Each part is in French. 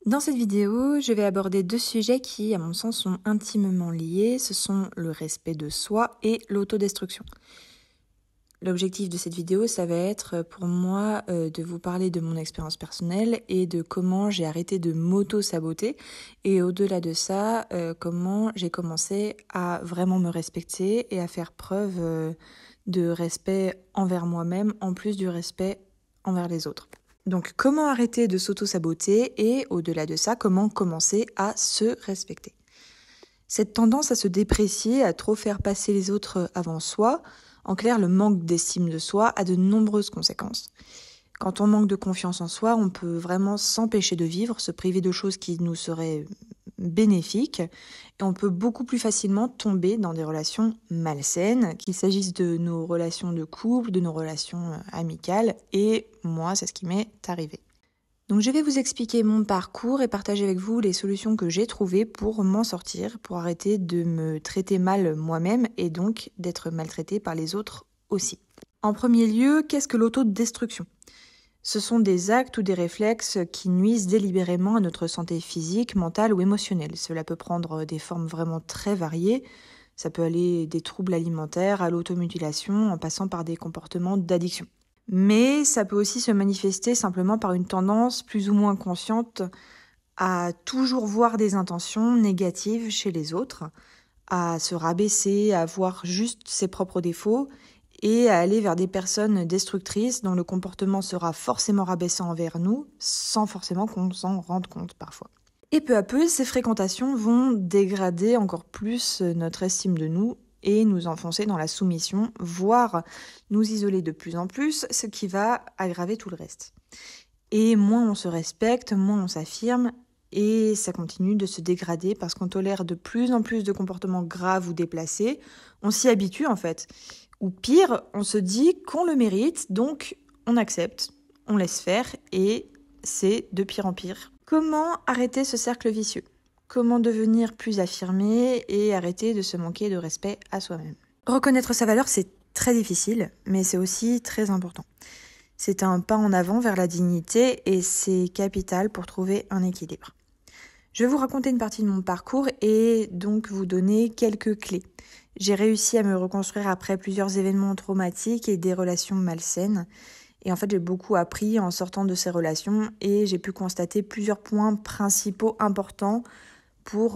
Dans cette vidéo, je vais aborder deux sujets qui, à mon sens, sont intimement liés. Ce sont le respect de soi et l'autodestruction. L'objectif de cette vidéo, ça va être pour moi de vous parler de mon expérience personnelle et de comment j'ai arrêté de m'auto-saboter. Et au-delà de ça, comment j'ai commencé à vraiment me respecter et à faire preuve de respect envers moi-même, en plus du respect envers les autres. Donc, comment arrêter de s'auto-saboter et, au-delà de ça, comment commencer à se respecter. Cette tendance à se déprécier, à trop faire passer les autres avant soi, en clair, le manque d'estime de soi a de nombreuses conséquences. Quand on manque de confiance en soi, on peut vraiment s'empêcher de vivre, se priver de choses qui nous seraient bénéfiques, et on peut beaucoup plus facilement tomber dans des relations malsaines, qu'il s'agisse de nos relations de couple, de nos relations amicales, et moi, c'est ce qui m'est arrivé. Donc je vais vous expliquer mon parcours et partager avec vous les solutions que j'ai trouvées pour m'en sortir, pour arrêter de me traiter mal moi-même et donc d'être maltraitée par les autres aussi. En premier lieu, qu'est-ce que l'autodestruction ? Ce sont des actes ou des réflexes qui nuisent délibérément à notre santé physique, mentale ou émotionnelle. Cela peut prendre des formes vraiment très variées. Ça peut aller des troubles alimentaires à l'automutilation en passant par des comportements d'addiction. Mais ça peut aussi se manifester simplement par une tendance plus ou moins consciente à toujours voir des intentions négatives chez les autres, à se rabaisser, à voir juste ses propres défauts et à aller vers des personnes destructrices dont le comportement sera forcément rabaissant envers nous, sans forcément qu'on s'en rende compte parfois. Et peu à peu, ces fréquentations vont dégrader encore plus notre estime de nous et nous enfoncer dans la soumission, voire nous isoler de plus en plus, ce qui va aggraver tout le reste. Et moins on se respecte, moins on s'affirme, et ça continue de se dégrader parce qu'on tolère de plus en plus de comportements graves ou déplacés. On s'y habitue en fait. Ou pire, on se dit qu'on le mérite, donc on accepte, on laisse faire, et c'est de pire en pire. Comment arrêter ce cercle vicieux ? Comment devenir plus affirmé et arrêter de se manquer de respect à soi-même ? Reconnaître sa valeur, c'est très difficile, mais c'est aussi très important. C'est un pas en avant vers la dignité et c'est capital pour trouver un équilibre. Je vais vous raconter une partie de mon parcours et donc vous donner quelques clés. J'ai réussi à me reconstruire après plusieurs événements traumatiques et des relations malsaines. Et en fait, j'ai beaucoup appris en sortant de ces relations et j'ai pu constater plusieurs points principaux importants pour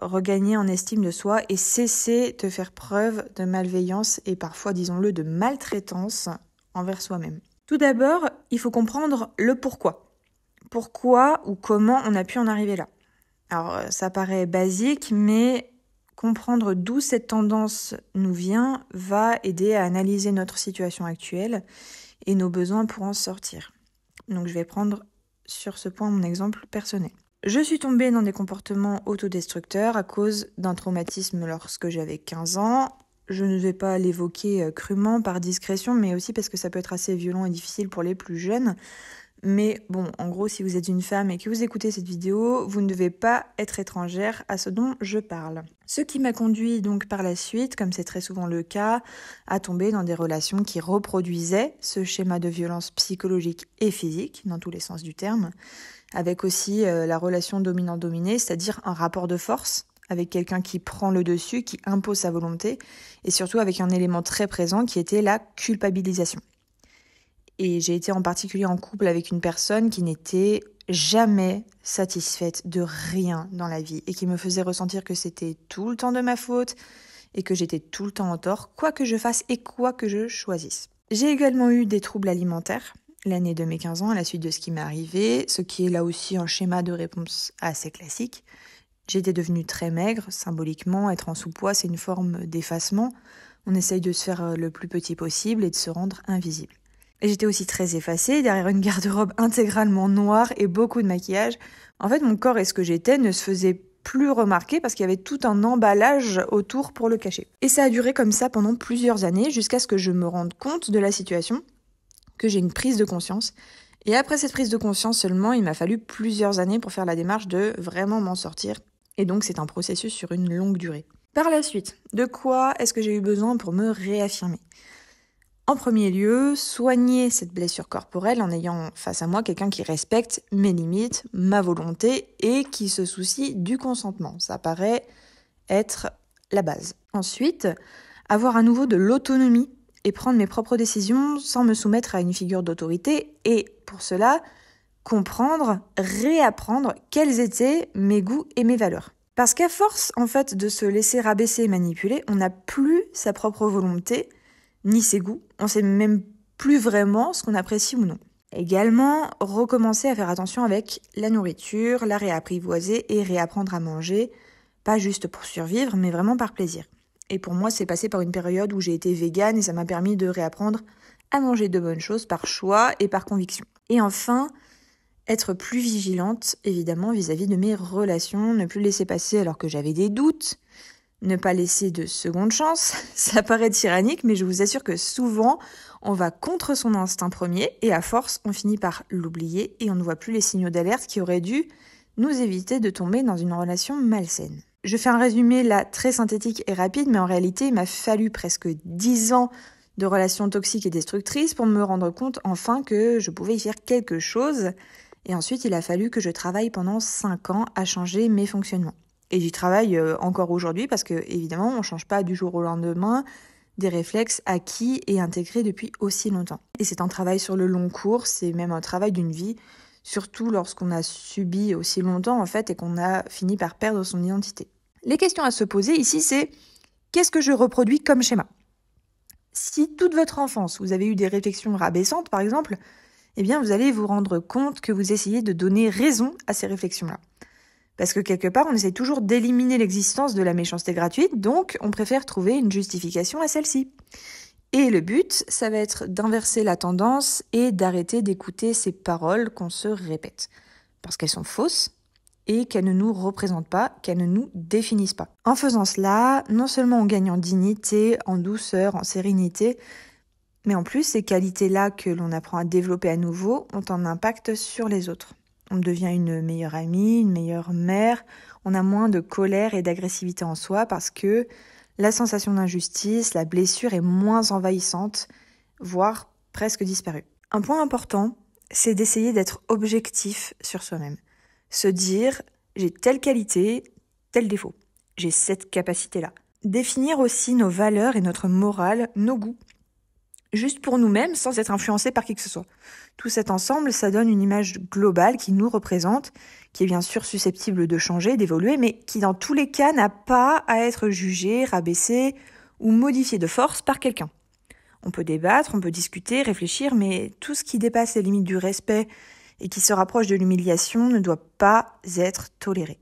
regagner en estime de soi et cesser de faire preuve de malveillance et parfois, disons-le, de maltraitance envers soi-même. Tout d'abord, il faut comprendre le pourquoi. Pourquoi ou comment on a pu en arriver là. Alors, ça paraît basique, mais comprendre d'où cette tendance nous vient va aider à analyser notre situation actuelle et nos besoins pour en sortir. Donc, je vais prendre sur ce point mon exemple personnel. Je suis tombée dans des comportements autodestructeurs à cause d'un traumatisme lorsque j'avais 15 ans. Je ne vais pas l'évoquer crûment par discrétion, mais aussi parce que ça peut être assez violent et difficile pour les plus jeunes. Mais bon, en gros, si vous êtes une femme et que vous écoutez cette vidéo, vous ne devez pas être étrangère à ce dont je parle. Ce qui m'a conduit donc par la suite, comme c'est très souvent le cas, à tomber dans des relations qui reproduisaient ce schéma de violence psychologique et physique, dans tous les sens du terme, avec aussi la relation dominant-dominé, c'est-à-dire un rapport de force avec quelqu'un qui prend le dessus, qui impose sa volonté, et surtout avec un élément très présent qui était la culpabilisation. Et j'ai été en particulier en couple avec une personne qui n'était jamais satisfaite de rien dans la vie et qui me faisait ressentir que c'était tout le temps de ma faute et que j'étais tout le temps en tort, quoi que je fasse et quoi que je choisisse. J'ai également eu des troubles alimentaires l'année de mes 15 ans à la suite de ce qui m'est arrivé, ce qui est là aussi un schéma de réponse assez classique. J'étais devenue très maigre, symboliquement, être en sous-poids, c'est une forme d'effacement. On essaye de se faire le plus petit possible et de se rendre invisible. Et j'étais aussi très effacée, derrière une garde-robe intégralement noire et beaucoup de maquillage. En fait, mon corps et ce que j'étais ne se faisaient plus remarquer parce qu'il y avait tout un emballage autour pour le cacher. Et ça a duré comme ça pendant plusieurs années, jusqu'à ce que je me rende compte de la situation, que j'ai une prise de conscience. Et après cette prise de conscience seulement, il m'a fallu plusieurs années pour faire la démarche de vraiment m'en sortir. Et donc, c'est un processus sur une longue durée. Par la suite, de quoi est-ce que j'ai eu besoin pour me réaffirmer ? En premier lieu, soigner cette blessure corporelle en ayant face à moi quelqu'un qui respecte mes limites, ma volonté et qui se soucie du consentement. Ça paraît être la base. Ensuite, avoir à nouveau de l'autonomie et prendre mes propres décisions sans me soumettre à une figure d'autorité et pour cela, comprendre, réapprendre quels étaient mes goûts et mes valeurs. Parce qu'à force, en fait, de se laisser rabaisser et manipuler, on n'a plus sa propre volonté, ni ses goûts. On sait même plus vraiment ce qu'on apprécie ou non. Également, recommencer à faire attention avec la nourriture, la réapprivoiser et réapprendre à manger, pas juste pour survivre, mais vraiment par plaisir. Et pour moi, c'est passé par une période où j'ai été végane et ça m'a permis de réapprendre à manger de bonnes choses par choix et par conviction. Et enfin, être plus vigilante, évidemment, vis-à-vis de mes relations, ne plus laisser passer alors que j'avais des doutes, ne pas laisser de seconde chance. Ça paraît tyrannique, mais je vous assure que souvent, on va contre son instinct premier et à force, on finit par l'oublier et on ne voit plus les signaux d'alerte qui auraient dû nous éviter de tomber dans une relation malsaine. Je fais un résumé là très synthétique et rapide, mais en réalité, il m'a fallu presque 10 ans de relations toxiques et destructrices pour me rendre compte enfin que je pouvais y faire quelque chose. Et ensuite, il a fallu que je travaille pendant 5 ans à changer mes fonctionnements. Et j'y travaille encore aujourd'hui parce que, évidemment, on ne change pas du jour au lendemain des réflexes acquis et intégrés depuis aussi longtemps. Et c'est un travail sur le long cours, c'est même un travail d'une vie, surtout lorsqu'on a subi aussi longtemps en fait et qu'on a fini par perdre son identité. Les questions à se poser ici, c'est qu'est-ce que je reproduis comme schéma ? Si toute votre enfance, vous avez eu des réflexions rabaissantes, par exemple, eh bien, vous allez vous rendre compte que vous essayez de donner raison à ces réflexions-là. Parce que quelque part, on essaie toujours d'éliminer l'existence de la méchanceté gratuite, donc on préfère trouver une justification à celle-ci. Et le but, ça va être d'inverser la tendance et d'arrêter d'écouter ces paroles qu'on se répète. Parce qu'elles sont fausses et qu'elles ne nous représentent pas, qu'elles ne nous définissent pas. En faisant cela, non seulement on gagne en dignité, en douceur, en sérénité, mais en plus, ces qualités-là que l'on apprend à développer à nouveau ont un impact sur les autres. On devient une meilleure amie, une meilleure mère, on a moins de colère et d'agressivité en soi parce que la sensation d'injustice, la blessure est moins envahissante, voire presque disparue. Un point important, c'est d'essayer d'être objectif sur soi-même. Se dire, j'ai telle qualité, tel défaut. J'ai cette capacité-là. Définir aussi nos valeurs et notre morale, nos goûts. Juste pour nous-mêmes, sans être influencés par qui que ce soit. Tout cet ensemble, ça donne une image globale qui nous représente, qui est bien sûr susceptible de changer, d'évoluer, mais qui dans tous les cas n'a pas à être jugée, rabaissée ou modifiée de force par quelqu'un. On peut débattre, on peut discuter, réfléchir, mais tout ce qui dépasse les limites du respect et qui se rapproche de l'humiliation ne doit pas être toléré.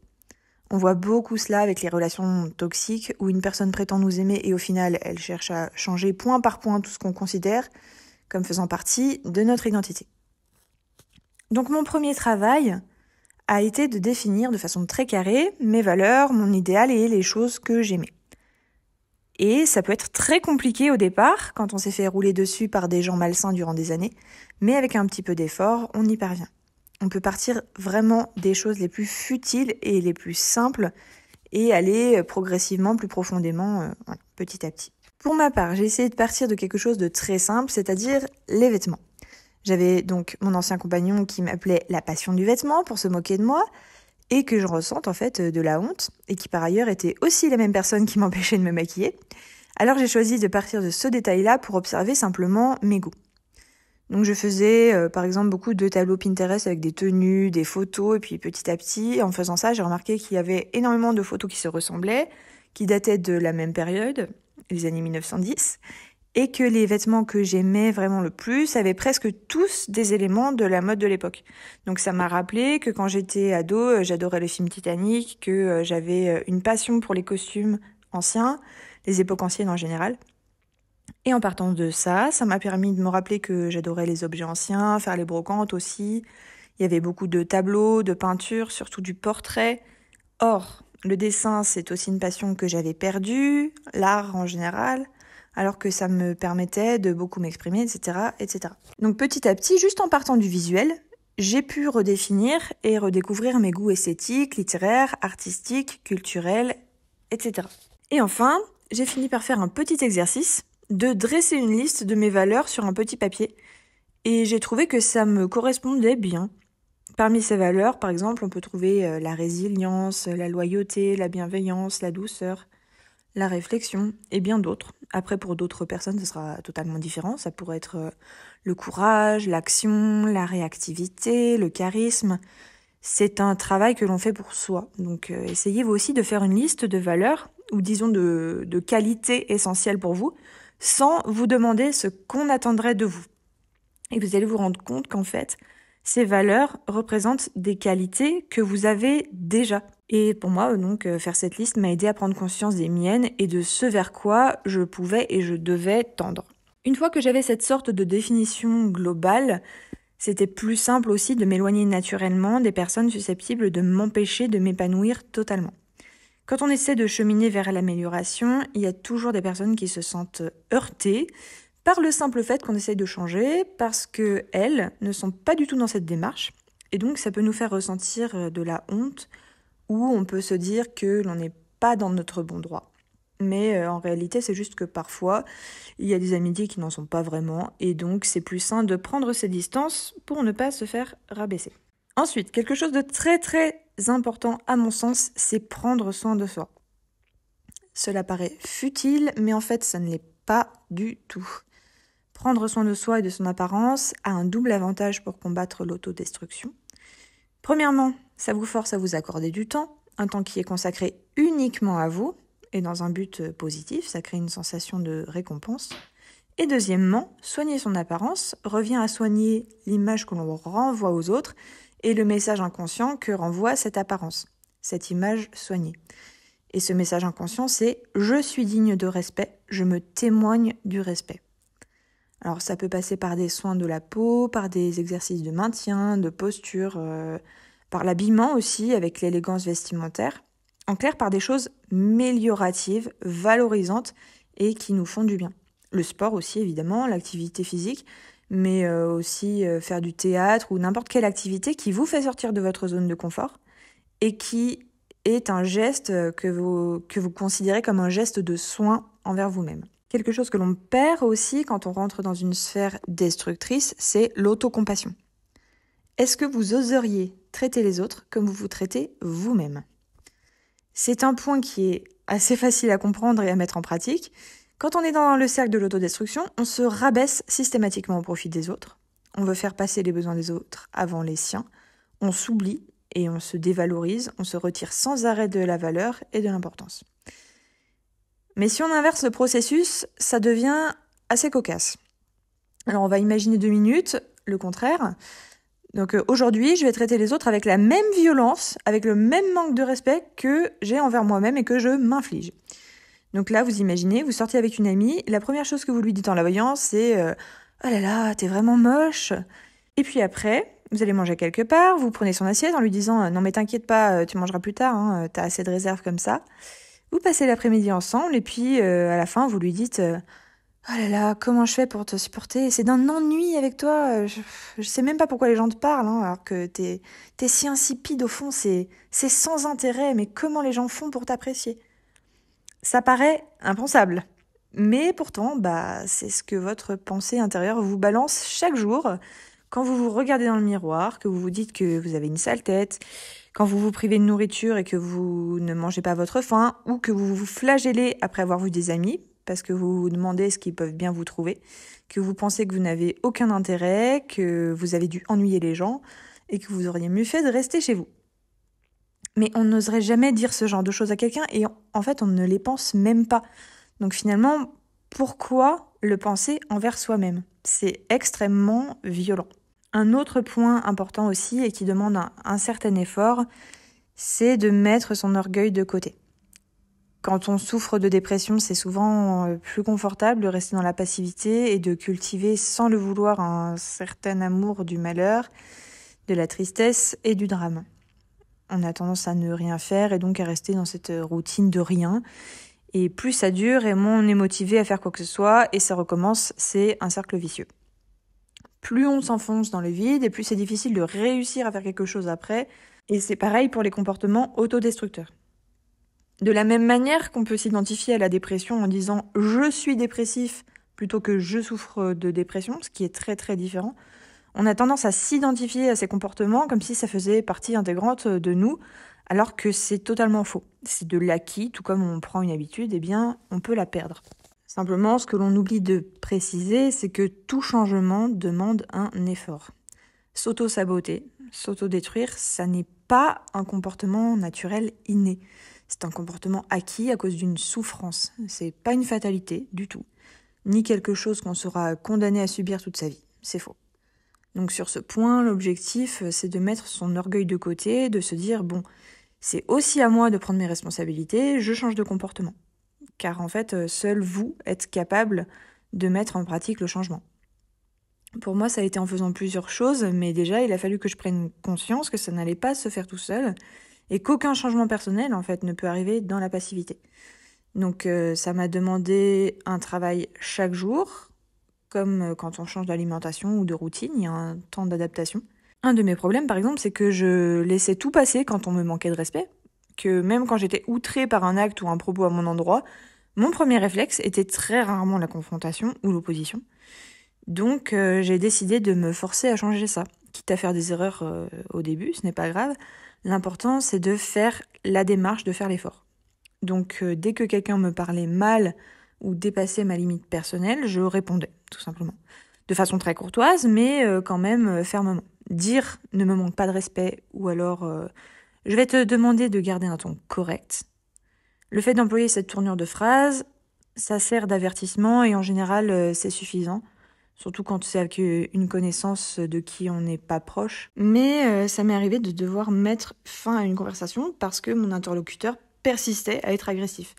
On voit beaucoup cela avec les relations toxiques où une personne prétend nous aimer et au final, elle cherche à changer point par point tout ce qu'on considère comme faisant partie de notre identité. Donc mon premier travail a été de définir de façon très carrée mes valeurs, mon idéal et les choses que j'aimais. Et ça peut être très compliqué au départ quand on s'est fait rouler dessus par des gens malsains durant des années, mais avec un petit peu d'effort, on y parvient. On peut partir vraiment des choses les plus futiles et les plus simples et aller progressivement plus profondément petit à petit. Pour ma part, j'ai essayé de partir de quelque chose de très simple, c'est-à-dire les vêtements. J'avais donc mon ancien compagnon qui m'appelait la passion du vêtement pour se moquer de moi et que je ressente en fait de la honte et qui par ailleurs était aussi la même personne qui m'empêchait de me maquiller. Alors j'ai choisi de partir de ce détail-là pour observer simplement mes goûts. Donc je faisais par exemple beaucoup de tableaux Pinterest avec des tenues, des photos et puis petit à petit, en faisant ça, j'ai remarqué qu'il y avait énormément de photos qui se ressemblaient, qui dataient de la même période, les années 1910, et que les vêtements que j'aimais vraiment le plus avaient presque tous des éléments de la mode de l'époque. Donc ça m'a rappelé que quand j'étais ado, j'adorais le film Titanic, que j'avais une passion pour les costumes anciens, les époques anciennes en général. Et en partant de ça, ça m'a permis de me rappeler que j'adorais les objets anciens, faire les brocantes aussi. Il y avait beaucoup de tableaux, de peintures, surtout du portrait. Or, le dessin, c'est aussi une passion que j'avais perdue, l'art en général, alors que ça me permettait de beaucoup m'exprimer, etc., etc. Donc petit à petit, juste en partant du visuel, j'ai pu redéfinir et redécouvrir mes goûts esthétiques, littéraires, artistiques, culturels, etc. Et enfin, j'ai fini par faire un petit exercice de dresser une liste de mes valeurs sur un petit papier et j'ai trouvé que ça me correspondait bien. Parmi ces valeurs, par exemple, on peut trouver la résilience, la loyauté, la bienveillance, la douceur, la réflexion et bien d'autres. Après, pour d'autres personnes, ce sera totalement différent. Ça pourrait être le courage, l'action, la réactivité, le charisme. C'est un travail que l'on fait pour soi. Donc, essayez vous aussi de faire une liste de valeurs ou disons de qualités essentielles pour vous sans vous demander ce qu'on attendrait de vous. Et vous allez vous rendre compte qu'en fait, ces valeurs représentent des qualités que vous avez déjà. Et pour moi, donc, faire cette liste m'a aidé à prendre conscience des miennes et de ce vers quoi je pouvais et je devais tendre. Une fois que j'avais cette sorte de définition globale, c'était plus simple aussi de m'éloigner naturellement des personnes susceptibles de m'empêcher de m'épanouir totalement. Quand on essaie de cheminer vers l'amélioration, il y a toujours des personnes qui se sentent heurtées par le simple fait qu'on essaye de changer, parce qu'elles ne sont pas du tout dans cette démarche. Et donc ça peut nous faire ressentir de la honte, ou on peut se dire que l'on n'est pas dans notre bon droit. Mais en réalité, c'est juste que parfois, il y a des amitiés qui n'en sont pas vraiment, et donc c'est plus sain de prendre ses distances pour ne pas se faire rabaisser. Ensuite, quelque chose de très très important à mon sens, c'est prendre soin de soi. Cela paraît futile, mais en fait, ça ne l'est pas du tout. Prendre soin de soi et de son apparence a un double avantage pour combattre l'autodestruction. Premièrement, ça vous force à vous accorder du temps, un temps qui est consacré uniquement à vous, et dans un but positif, ça crée une sensation de récompense. Et deuxièmement, soigner son apparence revient à soigner l'image que l'on renvoie aux autres et le message inconscient que renvoie cette apparence, cette image soignée. Et ce message inconscient, c'est « je suis digne de respect, je me témoigne du respect ». Alors ça peut passer par des soins de la peau, par des exercices de maintien, de posture, par l'habillement aussi avec l'élégance vestimentaire. En clair, par des choses amélioratives, valorisantes et qui nous font du bien. Le sport aussi, évidemment, l'activité physique, mais aussi faire du théâtre ou n'importe quelle activité qui vous fait sortir de votre zone de confort et qui est un geste que vous considérez comme un geste de soin envers vous-même. Quelque chose que l'on perd aussi quand on rentre dans une sphère destructrice, c'est l'autocompassion. Est-ce que vous oseriez traiter les autres comme vous vous traitez vous-même ? C'est un point qui est assez facile à comprendre et à mettre en pratique. Quand on est dans le cercle de l'autodestruction, on se rabaisse systématiquement au profit des autres. On veut faire passer les besoins des autres avant les siens. On s'oublie et on se dévalorise. On se retire sans arrêt de la valeur et de l'importance. Mais si on inverse le processus, ça devient assez cocasse. Alors on va imaginer 2 minutes, le contraire. Donc aujourd'hui, je vais traiter les autres avec la même violence, avec le même manque de respect que j'ai envers moi-même et que je m'inflige. Donc là, vous imaginez, vous sortez avec une amie, la première chose que vous lui dites en la voyant, c'est « Oh là là, t'es vraiment moche !» Et puis après, vous allez manger quelque part, vous prenez son assiette en lui disant « Non mais t'inquiète pas, tu mangeras plus tard, hein, t'as assez de réserve comme ça. » Vous passez l'après-midi ensemble et puis à la fin, vous lui dites « Oh là là, comment je fais pour te supporter ? C'est d'un ennui avec toi. Je sais même pas pourquoi les gens te parlent, hein, alors que t'es si insipide au fond, c'est sans intérêt, mais comment les gens font pour t'apprécier ?» Ça paraît impensable, mais pourtant, c'est ce que votre pensée intérieure vous balance chaque jour quand vous vous regardez dans le miroir, que vous vous dites que vous avez une sale tête, quand vous vous privez de nourriture et que vous ne mangez pas votre faim, ou que vous vous flagellez après avoir vu des amis, parce que vous vous demandez ce qu'ils peuvent bien vous trouver, que vous pensez que vous n'avez aucun intérêt, que vous avez dû ennuyer les gens, et que vous auriez mieux fait de rester chez vous. Mais on n'oserait jamais dire ce genre de choses à quelqu'un, et en fait, on ne les pense même pas. Donc finalement, pourquoi le penser envers soi-même ? C'est extrêmement violent. Un autre point important aussi, et qui demande un certain effort, c'est de mettre son orgueil de côté. Quand on souffre de dépression, c'est souvent plus confortable de rester dans la passivité et de cultiver sans le vouloir un certain amour du malheur, de la tristesse et du drame. On a tendance à ne rien faire et donc à rester dans cette routine de rien. Et plus ça dure et moins on est motivé à faire quoi que ce soit et ça recommence, c'est un cercle vicieux. Plus on s'enfonce dans le vide et plus c'est difficile de réussir à faire quelque chose après. Et c'est pareil pour les comportements autodestructeurs. De la même manière qu'on peut s'identifier à la dépression en disant « je suis dépressif » plutôt que je souffre de dépression, ce qui est très très différent. On a tendance à s'identifier à ces comportements comme si ça faisait partie intégrante de nous, alors que c'est totalement faux. C'est de l'acquis, tout comme on prend une habitude, eh bien, on peut la perdre. Simplement, ce que l'on oublie de préciser, c'est que tout changement demande un effort. S'auto-saboter, s'auto-détruire, ça n'est pas un comportement naturel inné. C'est un comportement acquis à cause d'une souffrance. C'est pas une fatalité du tout, ni quelque chose qu'on sera condamné à subir toute sa vie. C'est faux. Donc sur ce point, l'objectif, c'est de mettre son orgueil de côté, de se dire, bon, c'est aussi à moi de prendre mes responsabilités, je change de comportement. Car en fait, seul vous êtes capable de mettre en pratique le changement. Pour moi, ça a été en faisant plusieurs choses, mais déjà, il a fallu que je prenne conscience que ça n'allait pas se faire tout seul, et qu'aucun changement personnel, en fait, ne peut arriver dans la passivité. Donc ça m'a demandé un travail chaque jour, comme quand on change d'alimentation ou de routine, il y a un temps d'adaptation. Un de mes problèmes, par exemple, c'est que je laissais tout passer quand on me manquait de respect, que même quand j'étais outrée par un acte ou un propos à mon endroit, mon premier réflexe était très rarement la confrontation ou l'opposition. Donc j'ai décidé de me forcer à changer ça, quitte à faire des erreurs au début, ce n'est pas grave. L'important, c'est de faire la démarche, de faire l'effort. Donc dès que quelqu'un me parlait mal ou dépassait ma limite personnelle, je répondais, tout simplement. De façon très courtoise, mais quand même fermement. Dire « ne me manque pas de respect » ou alors « je vais te demander de garder un ton correct ». Le fait d'employer cette tournure de phrase, ça sert d'avertissement et en général c'est suffisant. Surtout quand c'est avec une connaissance de qui on n'est pas proche. Mais ça m'est arrivé de devoir mettre fin à une conversation parce que mon interlocuteur persistait à être agressif.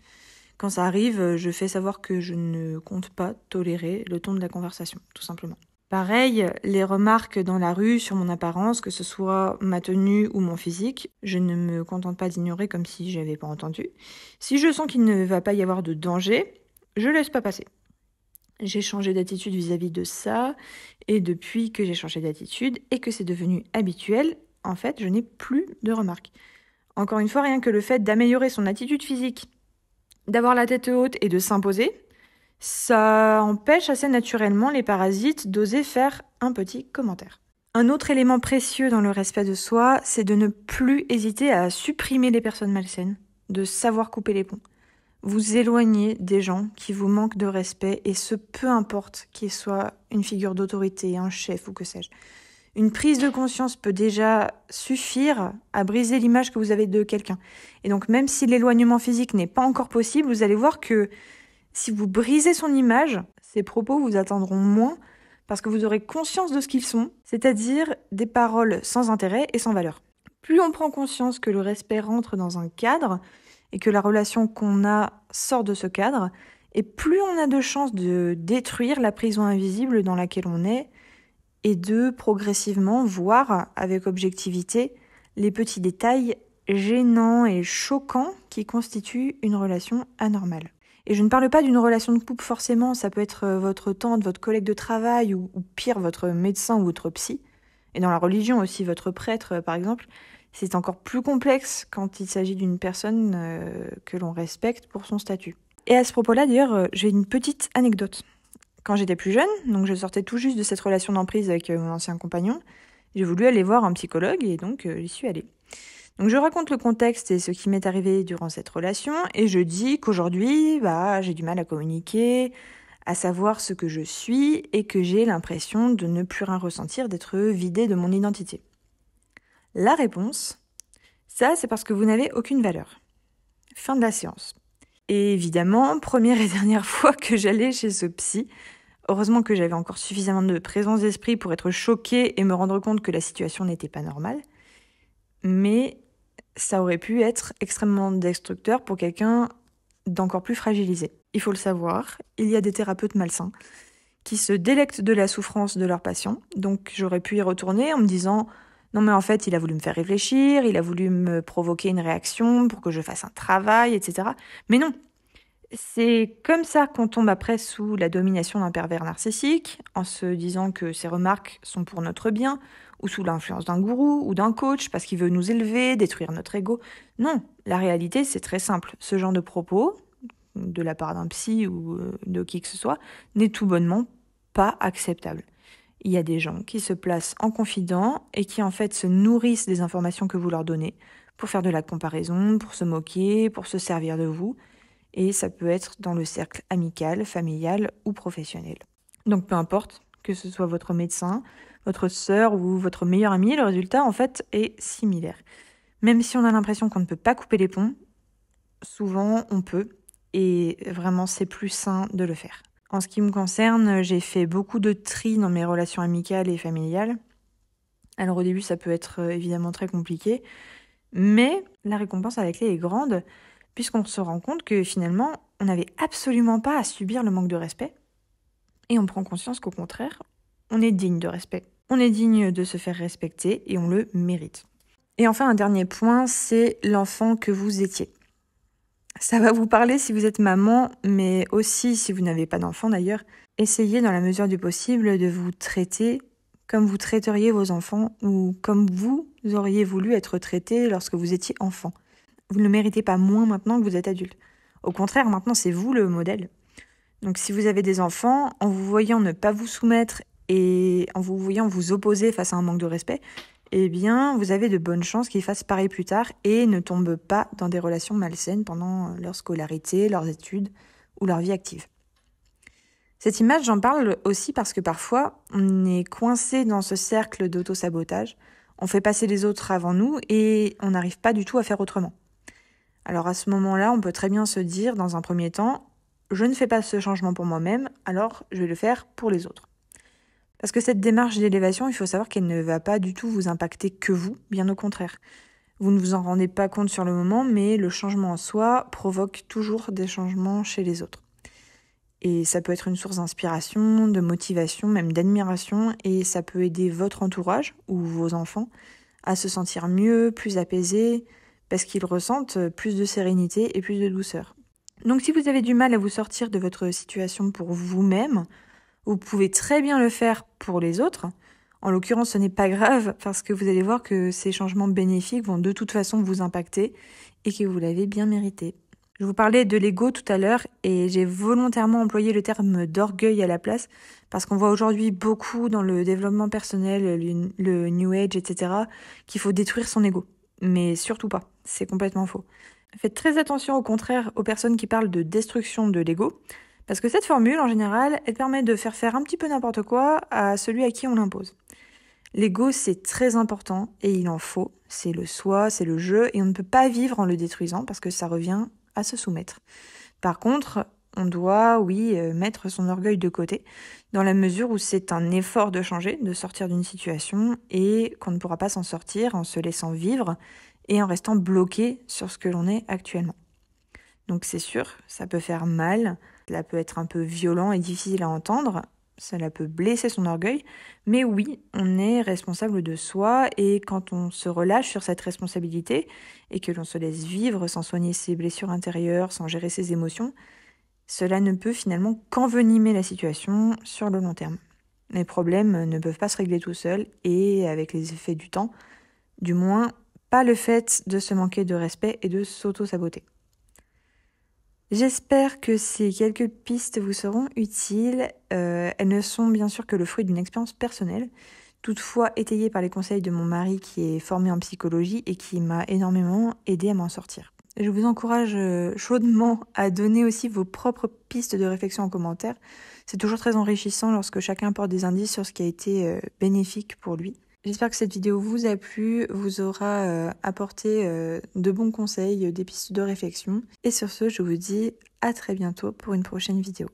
Quand ça arrive, je fais savoir que je ne compte pas tolérer le ton de la conversation, tout simplement. Pareil, les remarques dans la rue sur mon apparence, que ce soit ma tenue ou mon physique, je ne me contente pas d'ignorer comme si j'avais pas entendu. Si je sens qu'il ne va pas y avoir de danger, je laisse pas passer. J'ai changé d'attitude vis-à-vis de ça, et depuis que j'ai changé d'attitude et que c'est devenu habituel, en fait, je n'ai plus de remarques. Encore une fois, rien que le fait d'améliorer son attitude physique, d'avoir la tête haute et de s'imposer, ça empêche assez naturellement les parasites d'oser faire un petit commentaire. Un autre élément précieux dans le respect de soi, c'est de ne plus hésiter à supprimer les personnes malsaines, de savoir couper les ponts. Vous éloignez des gens qui vous manquent de respect, et ce peu importe qu'il soit une figure d'autorité, un chef ou que sais-je. Une prise de conscience peut déjà suffire à briser l'image que vous avez de quelqu'un. Et donc même si l'éloignement physique n'est pas encore possible, vous allez voir que si vous brisez son image, ses propos vous atteindront moins parce que vous aurez conscience de ce qu'ils sont, c'est-à-dire des paroles sans intérêt et sans valeur. Plus on prend conscience que le respect rentre dans un cadre et que la relation qu'on a sort de ce cadre, et plus on a de chances de détruire la prison invisible dans laquelle on est et de progressivement voir avec objectivité les petits détails gênants et choquants qui constituent une relation anormale. Et je ne parle pas d'une relation de couple forcément, ça peut être votre tante, votre collègue de travail ou pire, votre médecin ou votre psy. Et dans la religion aussi, votre prêtre par exemple. C'est encore plus complexe quand il s'agit d'une personne que l'on respecte pour son statut. Et à ce propos-là, d'ailleurs, j'ai une petite anecdote. Quand j'étais plus jeune, donc je sortais tout juste de cette relation d'emprise avec mon ancien compagnon, j'ai voulu aller voir un psychologue et donc j'y suis allée. Donc je raconte le contexte et ce qui m'est arrivé durant cette relation et je dis qu'aujourd'hui, j'ai du mal à communiquer, à savoir ce que je suis et que j'ai l'impression de ne plus rien ressentir, d'être vidée de mon identité. La réponse, ça c'est parce que vous n'avez aucune valeur. Fin de la séance. Et évidemment, première et dernière fois que j'allais chez ce psy, heureusement que j'avais encore suffisamment de présence d'esprit pour être choquée et me rendre compte que la situation n'était pas normale, mais ça aurait pu être extrêmement destructeur pour quelqu'un d'encore plus fragilisé. Il faut le savoir, il y a des thérapeutes malsains qui se délectent de la souffrance de leurs patients, donc j'aurais pu y retourner en me disant « Non mais en fait, il a voulu me faire réfléchir, il a voulu me provoquer une réaction pour que je fasse un travail, etc. » Mais non, c'est comme ça qu'on tombe après sous la domination d'un pervers narcissique, en se disant que ses remarques sont pour notre bien, ou sous l'influence d'un gourou ou d'un coach parce qu'il veut nous élever, détruire notre ego. Non, la réalité c'est très simple. Ce genre de propos, de la part d'un psy ou de qui que ce soit, n'est tout bonnement pas acceptable. Il y a des gens qui se placent en confident et qui en fait se nourrissent des informations que vous leur donnez pour faire de la comparaison, pour se moquer, pour se servir de vous. Et ça peut être dans le cercle amical, familial ou professionnel. Donc peu importe que ce soit votre médecin, votre sœur ou votre meilleur ami, le résultat en fait est similaire. Même si on a l'impression qu'on ne peut pas couper les ponts, souvent on peut et vraiment c'est plus sain de le faire. En ce qui me concerne, j'ai fait beaucoup de tri dans mes relations amicales et familiales. Alors au début ça peut être évidemment très compliqué, mais la récompense à la clé est grande puisqu'on se rend compte que finalement on n'avait absolument pas à subir le manque de respect et on prend conscience qu'au contraire, on est digne de respect. On est digne de se faire respecter et on le mérite. Et enfin, un dernier point, c'est l'enfant que vous étiez. Ça va vous parler si vous êtes maman, mais aussi si vous n'avez pas d'enfant d'ailleurs. Essayez dans la mesure du possible de vous traiter comme vous traiteriez vos enfants ou comme vous auriez voulu être traité lorsque vous étiez enfant. Vous ne le méritez pas moins maintenant que vous êtes adulte. Au contraire, maintenant c'est vous le modèle. Donc si vous avez des enfants, en vous voyant ne pas vous soumettre et en vous voyant vous opposer face à un manque de respect, eh bien, vous avez de bonnes chances qu'ils fassent pareil plus tard et ne tombent pas dans des relations malsaines pendant leur scolarité, leurs études ou leur vie active. Cette image, j'en parle aussi parce que parfois, on est coincé dans ce cercle d'auto-sabotage. On fait passer les autres avant nous et on n'arrive pas du tout à faire autrement. Alors à ce moment-là, on peut très bien se dire, dans un premier temps, je ne fais pas ce changement pour moi-même, alors je vais le faire pour les autres. Parce que cette démarche d'élévation, il faut savoir qu'elle ne va pas du tout vous impacter que vous, bien au contraire. Vous ne vous en rendez pas compte sur le moment, mais le changement en soi provoque toujours des changements chez les autres. Et ça peut être une source d'inspiration, de motivation, même d'admiration, et ça peut aider votre entourage ou vos enfants à se sentir mieux, plus apaisés, parce qu'ils ressentent plus de sérénité et plus de douceur. Donc si vous avez du mal à vous sortir de votre situation pour vous-même, vous pouvez très bien le faire pour les autres. En l'occurrence, ce n'est pas grave parce que vous allez voir que ces changements bénéfiques vont de toute façon vous impacter et que vous l'avez bien mérité. Je vous parlais de l'ego tout à l'heure et j'ai volontairement employé le terme d'orgueil à la place parce qu'on voit aujourd'hui beaucoup dans le développement personnel, le New Age, etc., qu'il faut détruire son ego. Mais surtout pas, c'est complètement faux. Faites très attention au contraire aux personnes qui parlent de destruction de l'ego, parce que cette formule, en général, elle permet de faire un petit peu n'importe quoi à celui à qui on l'impose. L'ego, c'est très important et il en faut. C'est le soi, c'est le jeu et on ne peut pas vivre en le détruisant parce que ça revient à se soumettre. Par contre, on doit, mettre son orgueil de côté dans la mesure où c'est un effort de changer, de sortir d'une situation et qu'on ne pourra pas s'en sortir en se laissant vivre et en restant bloqué sur ce que l'on est actuellement. Donc c'est sûr, ça peut faire mal, cela peut être un peu violent et difficile à entendre, cela peut blesser son orgueil, mais oui, on est responsable de soi et quand on se relâche sur cette responsabilité et que l'on se laisse vivre sans soigner ses blessures intérieures, sans gérer ses émotions, cela ne peut finalement qu'envenimer la situation sur le long terme. Les problèmes ne peuvent pas se régler tout seuls et avec les effets du temps, du moins pas le fait de se manquer de respect et de s'auto-saboter. J'espère que ces quelques pistes vous seront utiles. Elles ne sont bien sûr que le fruit d'une expérience personnelle, toutefois étayée par les conseils de mon mari qui est formé en psychologie et qui m'a énormément aidé à m'en sortir. Je vous encourage chaudement à donner aussi vos propres pistes de réflexion en commentaire. C'est toujours très enrichissant lorsque chacun apporte des indices sur ce qui a été bénéfique pour lui. J'espère que cette vidéo vous a plu, vous aura apporté de bons conseils, des pistes de réflexion. Et sur ce, je vous dis à très bientôt pour une prochaine vidéo.